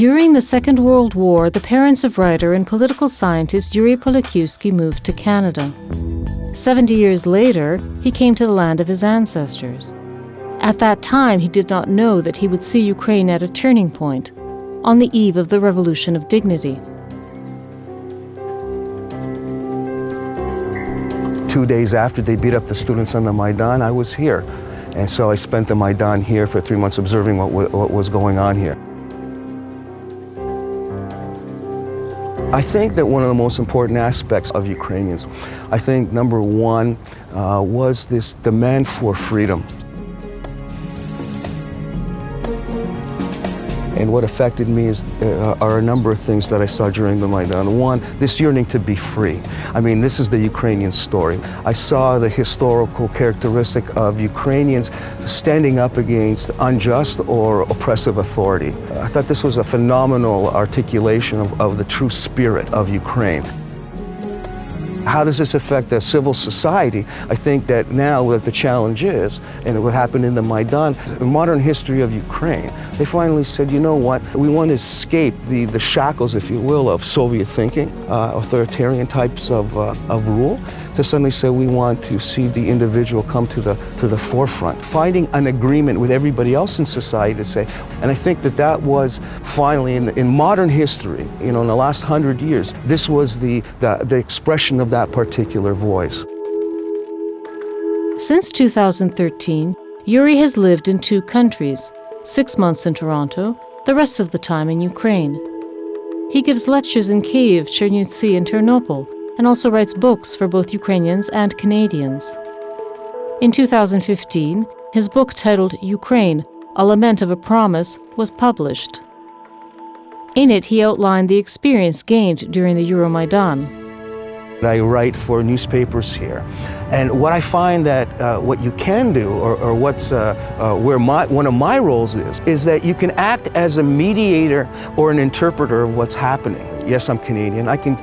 During the Second World War, the parents of writer and political scientist Yuriy Polyakivskiy moved to Canada. 70 years later, he came to the land of his ancestors. At that time, he did not know that he would see Ukraine at a turning point, on the eve of the Revolution of Dignity. 2 days after they beat up the students on the Maidan, I was here. And so I spent the Maidan here for 3 months observing what was going on here. I think that one of the most important aspects of Ukrainians, I think number one was this demand for freedom. And what affected me are a number of things that I saw during the Maidan. One, this yearning to be free. I mean, this is the Ukrainian story. I saw the historical characteristic of Ukrainians standing up against unjust or oppressive authority. I thought this was a phenomenal articulation of the true spirit of Ukraine. How does this affect the civil society? I think that now what the challenge is, and what happened in the Maidan, the modern history of Ukraine, they finally said, you know what, we want to escape the shackles, if you will, of Soviet thinking, authoritarian types of rule, to suddenly say we want to see the individual come to the forefront, finding an agreement with everybody else in society to say, and I think that was finally in modern history, you know, in the last 100 years, this was the expression of that particular voice. Since 2013, Yuriy has lived in 2 countries, 6 months in Toronto, the rest of the time in Ukraine. He gives lectures in Kyiv, Chernivtsi, and Ternopil, and also writes books for both Ukrainians and Canadians. In 2015, his book titled Ukraine, A Lament of a Promise, was published. In it, he outlined the experience gained during the Euromaidan. I write for newspapers here, and what I find that what you can do, or what's where one of my roles is that you can act as a mediator or an interpreter of what's happening. Yes, I'm Canadian. I can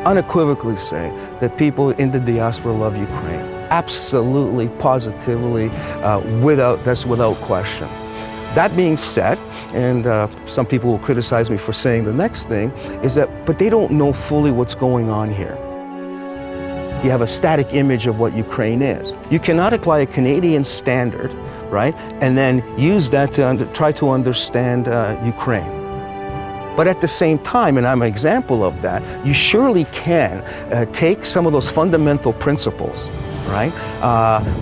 unequivocally say that people in the diaspora love Ukraine. Absolutely, positively, without question. That being said, and some people will criticize me for saying the next thing, is that, but they don't know fully what's going on here. You have a static image of what Ukraine is. You cannot apply a Canadian standard, right, and then use that to try to understand Ukraine. But at the same time, and I'm an example of that, you surely can take some of those fundamental principles, right?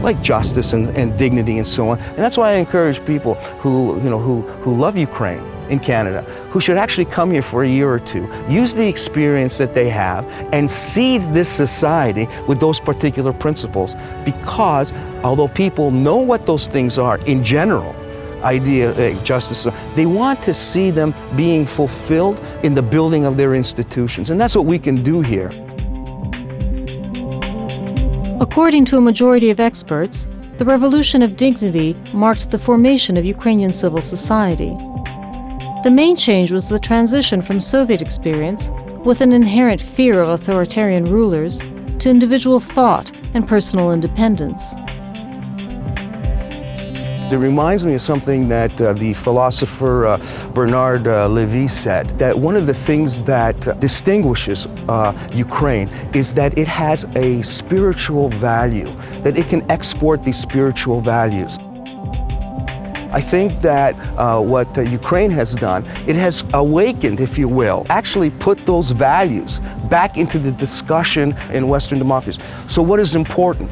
Like justice and dignity and so on. And that's why I encourage people who love Ukraine in Canada, who should actually come here for a year or 2, use the experience that they have and seed this society with those particular principles. Because although people know what those things are in general, justice, they want to see them being fulfilled in the building of their institutions. And that's what we can do here. According to a majority of experts, the Revolution of Dignity marked the formation of Ukrainian civil society. The main change was the transition from Soviet experience, with an inherent fear of authoritarian rulers, to individual thought and personal independence. It reminds me of something that the philosopher Bernard Levy said, that one of the things that distinguishes Ukraine is that it has a spiritual value, that it can export these spiritual values. I think that what Ukraine has done, it has awakened, if you will, actually put those values back into the discussion in Western democracies. So what is important?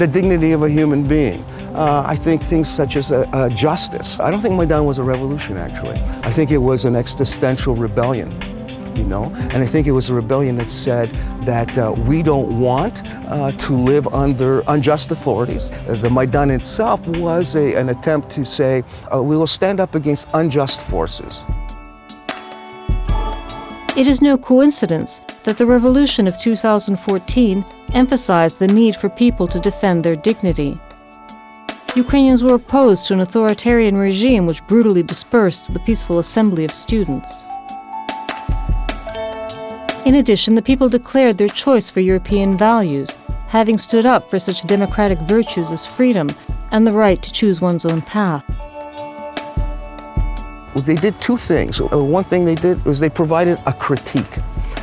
The dignity of a human being. I think things such as justice. I don't think Maidan was a revolution, actually. I think it was an existential rebellion, you know? And I think it was a rebellion that said that we don't want to live under unjust authorities. The Maidan itself was an attempt to say, we will stand up against unjust forces. It is no coincidence that the revolution of 2014 emphasized the need for people to defend their dignity. Ukrainians were opposed to an authoritarian regime which brutally dispersed the peaceful assembly of students. In addition, the people declared their choice for European values, having stood up for such democratic virtues as freedom and the right to choose one's own path. they did two things. One thing they did was they provided a critique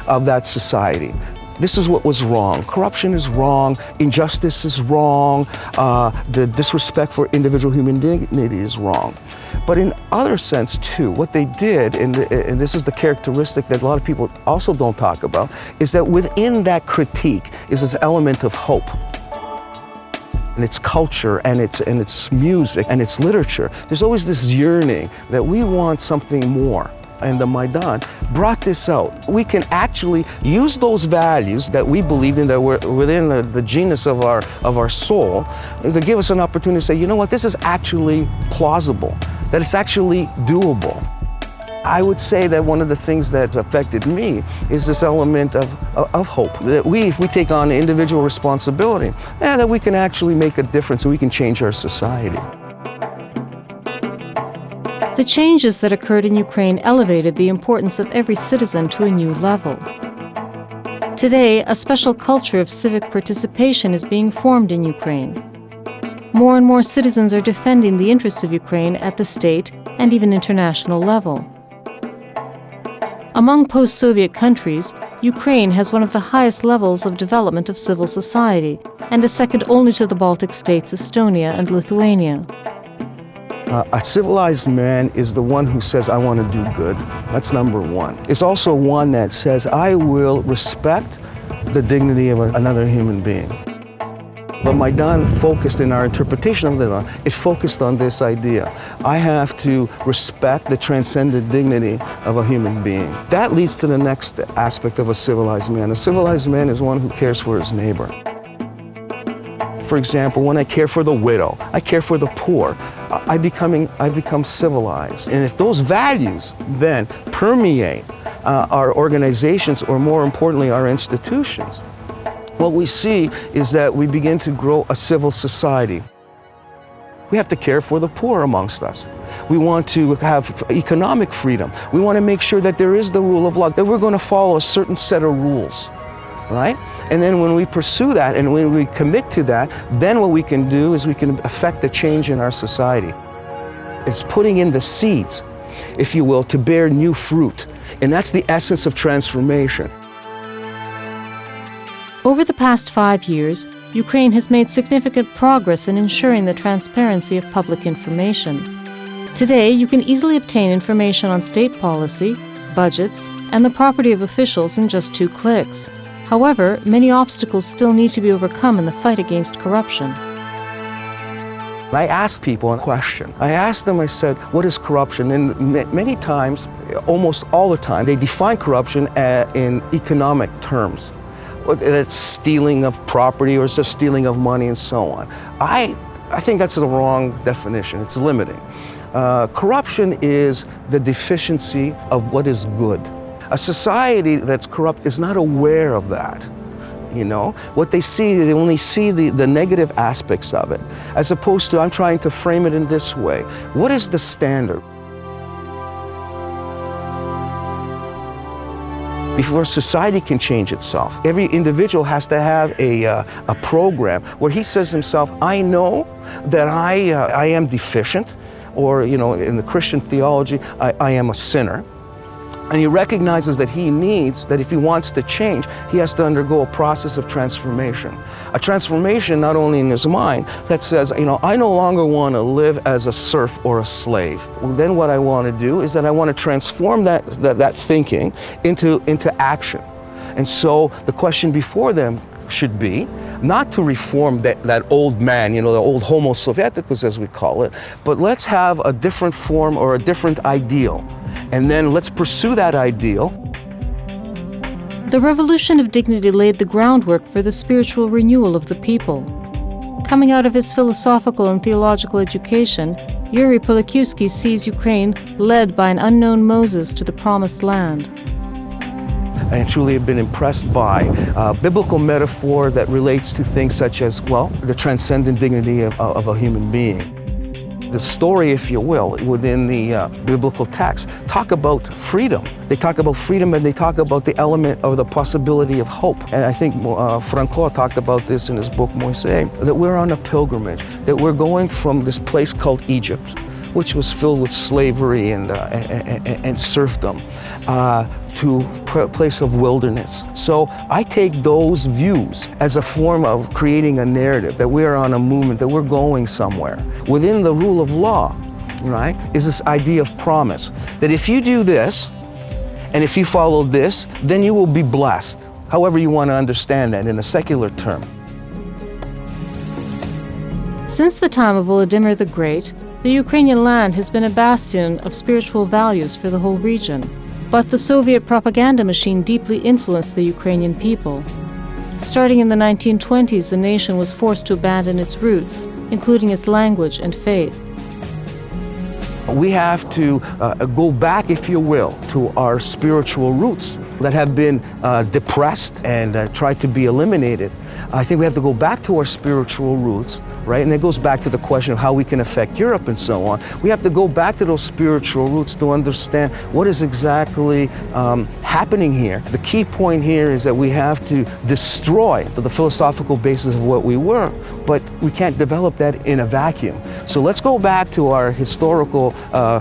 of that society. This is what was wrong. Corruption is wrong, injustice is wrong, the disrespect for individual human dignity is wrong. But in other sense too, what they did, and this is the characteristic that a lot of people also don't talk about, is that within that critique is this element of hope. And its culture and its music and its literature. There's always this yearning that we want something more. And the Maidan brought this out. We can actually use those values that we believed in, that were within the genius of our soul, to give us an opportunity to say, you know what, this is actually plausible, that it's actually doable. I would say that one of the things that affected me is this element of hope, that if we take on individual responsibility, that we can actually make a difference and we can change our society. The changes that occurred in Ukraine elevated the importance of every citizen to a new level. Today, a special culture of civic participation is being formed in Ukraine. More and more citizens are defending the interests of Ukraine at the state and even international level. Among post-Soviet countries, Ukraine has one of the highest levels of development of civil society and is second only to the Baltic states, Estonia and Lithuania. A civilized man is the one who says, I want to do good. That's number one. It's also one that says, I will respect the dignity of another human being. But Maidan focused in our interpretation of the Maidan, it focused on this idea. I have to respect the transcendent dignity of a human being. That leads to the next aspect of a civilized man. A civilized man is one who cares for his neighbor. For example, when I care for the widow, I care for the poor, I become civilized. And if those values then permeate our organizations, or more importantly, our institutions, what we see is that we begin to grow a civil society. We have to care for the poor amongst us. We want to have economic freedom. We want to make sure that there is the rule of law, that we're going to follow a certain set of rules, right? And then when we pursue that and when we commit to that, then what we can do is we can affect the change in our society. It's putting in the seeds, if you will, to bear new fruit. And that's the essence of transformation. Over the past 5 years, Ukraine has made significant progress in ensuring the transparency of public information. Today, you can easily obtain information on state policy, budgets, and the property of officials in just 2 clicks. However, many obstacles still need to be overcome in the fight against corruption. I asked people a question. I asked them, I said, what is corruption? And many times, almost all the time, they define corruption in economic terms. Whether it's stealing of property or it's just stealing of money and so on. I think that's the wrong definition. It's limiting. Corruption is the deficiency of what is good. A society that's corrupt is not aware of that. You know, what they see, they only see the negative aspects of it, as opposed to, I'm trying to frame it in this way. What is the standard? Before society can change itself, every individual has to have a program where he says himself, I know that I am deficient, or, you know, in the Christian theology, I am a sinner. And he recognizes that he needs, that if he wants to change, he has to undergo a process of transformation. A transformation not only in his mind that says, you know, I no longer want to live as a serf or a slave. Well, then what I want to do is that I want to transform that thinking into action. And so the question before them should be not to reform that old man, you know, the old Homo Sovieticus as we call it, but let's have a different form or a different ideal. And then let's pursue that ideal. The Revolution of Dignity laid the groundwork for the spiritual renewal of the people. Coming out of his philosophical and theological education, Yuriy Polyakivskiy sees Ukraine led by an unknown Moses to the Promised Land. I truly have been impressed by biblical metaphor that relates to things such as, well, the transcendent dignity of a human being. The story, if you will, within the biblical text, talk about freedom. They talk about freedom and they talk about the element of the possibility of hope. And I think Franco talked about this in his book, Moise, that we're on a pilgrimage, that we're going from this place called Egypt, which was filled with slavery and serfdom, to a place of wilderness. So I take those views as a form of creating a narrative that we're on a movement, that we're going somewhere. Within the rule of law, right, is this idea of promise, that if you do this, and if you follow this, then you will be blessed. However you want to understand that in a secular term. Since the time of Volodymyr the Great, the Ukrainian land has been a bastion of spiritual values for the whole region. But the Soviet propaganda machine deeply influenced the Ukrainian people. Starting in the 1920s, the nation was forced to abandon its roots, including its language and faith. We have to go back, if you will, to our spiritual roots that have been depressed and tried to be eliminated. I think we have to go back to our spiritual roots, right? And it goes back to the question of how we can affect Europe and so on. We have to go back to those spiritual roots to understand what is exactly happening here. The key point here is that we have to destroy the philosophical basis of what we were, but we can't develop that in a vacuum. So let's go back to our historical,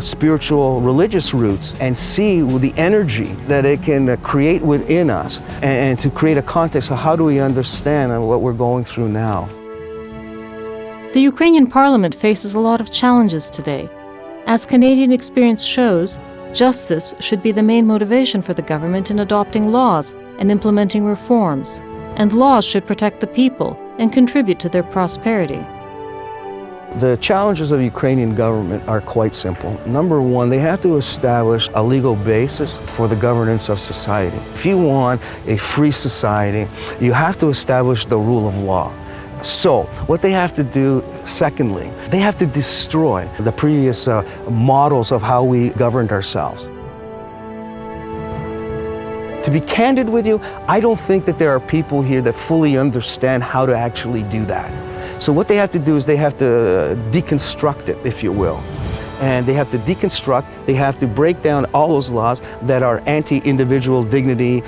spiritual, religious roots and see the energy that it can create within us, and to create a context of how do we understand what we're going through now. The Ukrainian parliament faces a lot of challenges today. As Canadian experience shows, justice should be the main motivation for the government in adopting laws and implementing reforms, and laws should protect the people and contribute to their prosperity. The challenges of the Ukrainian government are quite simple. Number one, they have to establish a legal basis for the governance of society. If you want a free society, you have to establish the rule of law. So, what they have to do, secondly, they have to destroy the previous models of how we governed ourselves. To be candid with you, I don't think that there are people here that fully understand how to actually do that. So what they have to do is they have to deconstruct it, if you will. And they have to deconstruct, they have to break down all those laws that are anti-individual dignity,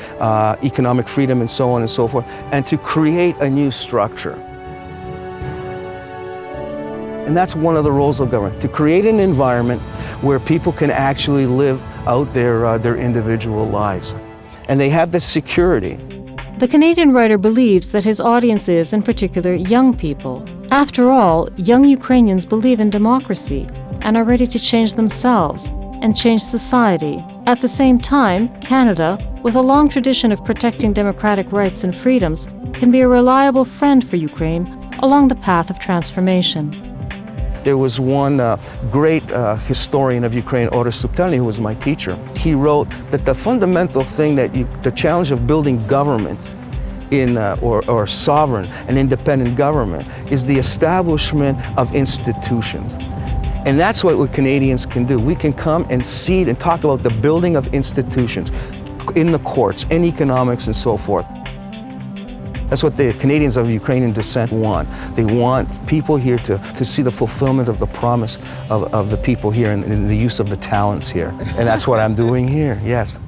economic freedom, and so on and so forth, and to create a new structure. And that's one of the roles of government, to create an environment where people can actually live out their individual lives. And they have the security. The Canadian writer believes that his audience is, in particular, young people. After all, young Ukrainians believe in democracy and are ready to change themselves and change society. At the same time, Canada, with a long tradition of protecting democratic rights and freedoms, can be a reliable friend for Ukraine along the path of transformation. There was one great historian of Ukraine, Oris Subtelny, who was my teacher. He wrote that the fundamental thing the challenge of building government or sovereign and independent government is the establishment of institutions. And that's what we Canadians can do. We can come and see and talk about the building of institutions in the courts, in economics, and so forth. That's what the Canadians of Ukrainian descent want. They want people here to see the fulfillment of the promise of the people here and the use of the talents here. And that's what I'm doing here, yes.